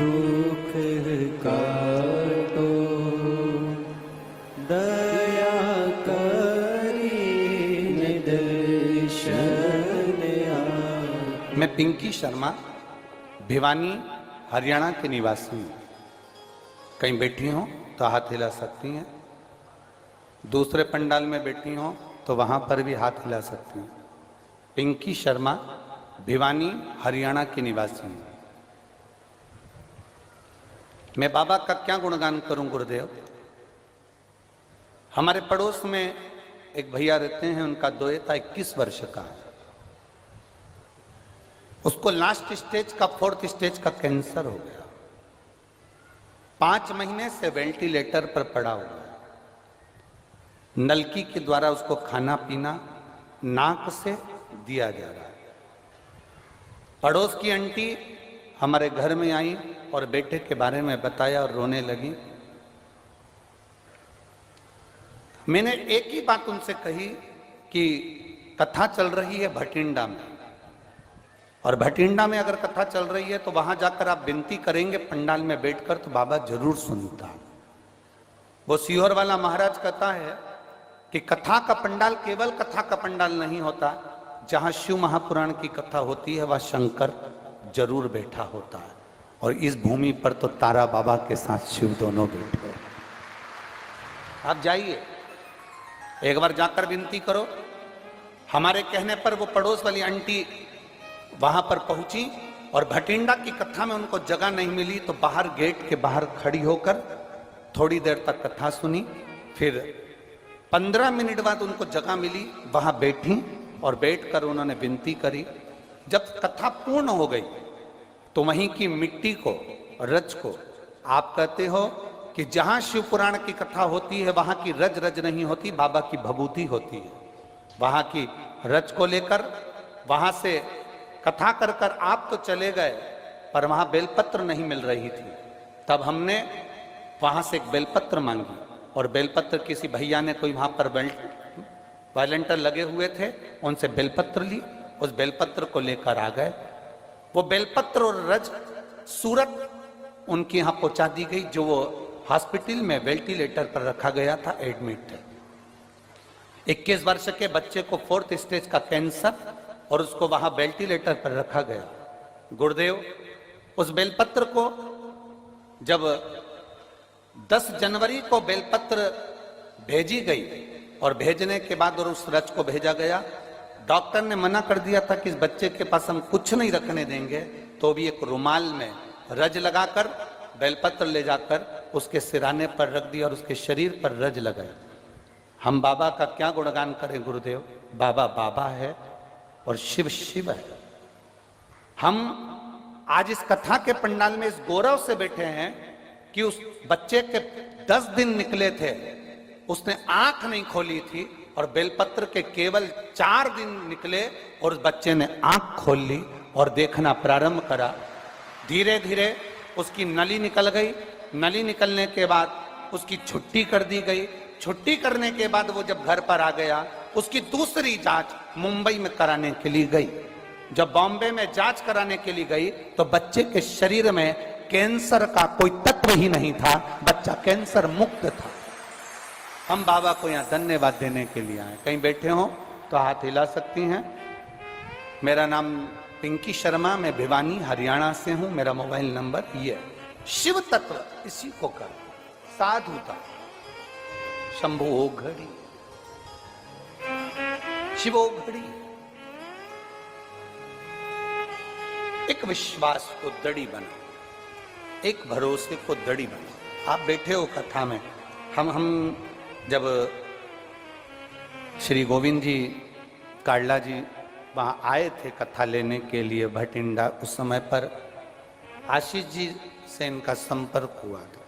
दुख काटो दया करी निदर्शन आए। मैं पिंकी शर्मा भिवानी हरियाणा के निवासी हूँ। कहीं बैठी हो तो हाथ हिला सकती हैं, दूसरे पंडाल में बैठी हो तो वहां पर भी हाथ हिला सकती हैं। पिंकी शर्मा भिवानी हरियाणा की निवासी हूँ। मैं बाबा का क्या गुणगान करूं गुरुदेव। हमारे पड़ोस में एक भैया रहते हैं, उनका दोएता 21 वर्ष का है। उसको लास्ट स्टेज का 4th स्टेज का कैंसर हो गया। 5 महीने से वेंटिलेटर पर पड़ा हुआ है। नलकी के द्वारा उसको खाना पीना नाक से दिया जा रहा है। पड़ोस की आंटी हमारे घर में आई और बेटे के बारे में बताया और रोने लगी। मैंने एक ही बात उनसे कही कि कथा चल रही है भटिंडा में, और भटिंडा में अगर कथा चल रही है तो वहां जाकर आप विनती करेंगे पंडाल में बैठकर तो बाबा जरूर सुनता। वो सीहोर वाला महाराज कहता है कि कथा का पंडाल केवल कथा का पंडाल नहीं होता, जहां शिव महापुराण की कथा होती है वह शंकर जरूर बैठा होता है। और इस भूमि पर तो तारा बाबा के साथ शिव दोनों बैठे। आप जाइए, एक बार जाकर विनती करो। हमारे कहने पर वो पड़ोस वाली आंटी वहां पर पहुंची और भटिंडा की कथा में उनको जगह नहीं मिली तो बाहर गेट के बाहर खड़ी होकर थोड़ी देर तक कथा सुनी। फिर 15 मिनट बाद उनको जगह मिली, वहां बैठी और बैठकर उन्होंने विनती करी। जब कथा पूर्ण हो गई तो वहीं की मिट्टी को, रज को आप कहते हो कि जहां शिव पुराण की कथा होती है वहां की रज रज नहीं होती, बाबा की भभूति होती है। वहां की रज को लेकर वहां से कथा कर कर आप तो चले गए, पर वहां बेलपत्र नहीं मिल रही थी। तब हमने वहां से एक बेलपत्र मांगी और बेलपत्र किसी भैया ने, कोई वहां पर वॉलंटियर लगे हुए थे, उनसे बेलपत्र ली। उस बेलपत्र को लेकर आ गए। वो बेलपत्र और रज सूरत उनके यहां पहुंचा दी गई, जो वो हॉस्पिटल में वेंटिलेटर पर रखा गया था, एडमिट थे। 21 वर्ष के बच्चे को 4th स्टेज का कैंसर और उसको वहां वेंटिलेटर पर रखा गया। गुरुदेव, उस बेलपत्र को जब 10 जनवरी को बेलपत्र भेजी गई और भेजने के बाद और उस रज को भेजा गया, डॉक्टर ने मना कर दिया था कि इस बच्चे के पास हम कुछ नहीं रखने देंगे, तो भी एक रुमाल में रज लगाकर बेलपत्र ले जाकर उसके सिराने पर रख दिया और उसके शरीर पर रज लगाई। हम बाबा का क्या गुणगान करें गुरुदेव। बाबा बाबा है और शिव शिव है। हम आज इस कथा के पंडाल में इस गौरव से बैठे हैं कि उस बच्चे के 10 दिन निकले थे, उसने आंख नहीं खोली थी, और बेलपत्र के केवल 4 दिन निकले और उस बच्चे ने आंख खोल ली और देखना प्रारंभ करा। धीरे धीरे उसकी नली निकल गई। नली निकलने के बाद उसकी छुट्टी कर दी गई। छुट्टी करने के बाद वो जब घर पर आ गया, उसकी दूसरी जांच मुंबई में कराने के लिए गई। जब बॉम्बे में जांच कराने के लिए गई तो बच्चे के शरीर में कैंसर का कोई तत्व ही नहीं था, बच्चा कैंसर मुक्त था। हम बाबा को यहाँ धन्यवाद देने के लिए आए। कहीं बैठे हो तो हाथ हिला सकती हैं। मेरा नाम पिंकी शर्मा, मैं भिवानी हरियाणा से हूं। मेरा मोबाइल नंबर ये है। शिव तत्व इसी को कर, साधुता, शंभो घड़ी, शिवो घड़ी। एक विश्वास को दड़ी बना, एक भरोसे को दड़ी बना। आप बैठे हो कथा में, हम जब श्री गोविंद जी काडला जी वहाँ आए थे कथा लेने के लिए भटिंडा, उस समय पर आशीष जी से इनका संपर्क हुआ था।